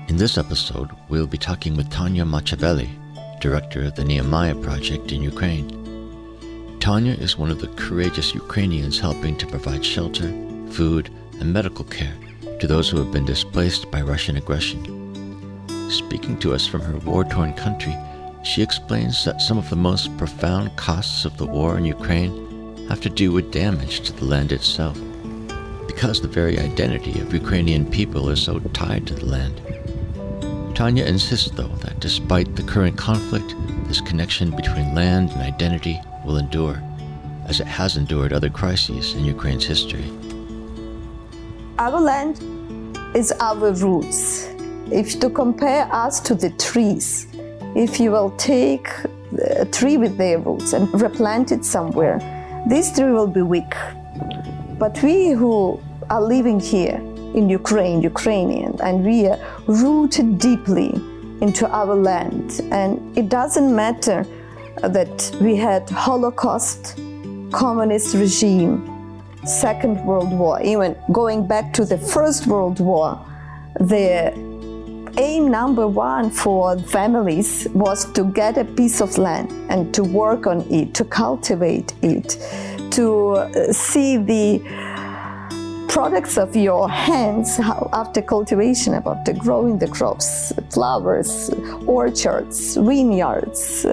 In this episode, we'll be talking with Tanya Machabeli, director of the Nehemia Project in Ukraine. Tanya is one of the courageous Ukrainians helping to provide shelter, food, and medical care to those who have been displaced by Russian aggression. Speaking to us from her war-torn country, she explains that some of the most profound costs of the war in Ukraine have to do with damage to the land itself, because the very identity of Ukrainian people is so tied to the land. Tanya insists, though, that despite the current conflict, this connection between land and identity will endure, as it has endured other crises in Ukraine's history. Our land is our roots. If to compare us to the trees, if you will take a tree with their roots and replant it somewhere, this tree will be weak. But we who are living here in Ukraine, Ukrainian, and we are rooted deeply into our land. And it doesn't matter that we had Holocaust, communist regime, Second World War, even going back to the First World War, the aim number one for families was to get a piece of land and to work on it, to cultivate it, to see the products of your hands after cultivation, after growing the crops, flowers, orchards, vineyards.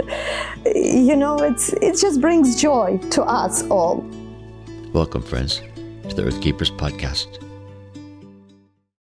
It just brings joy to us all. Welcome, friends, to the Earth Keepers podcast.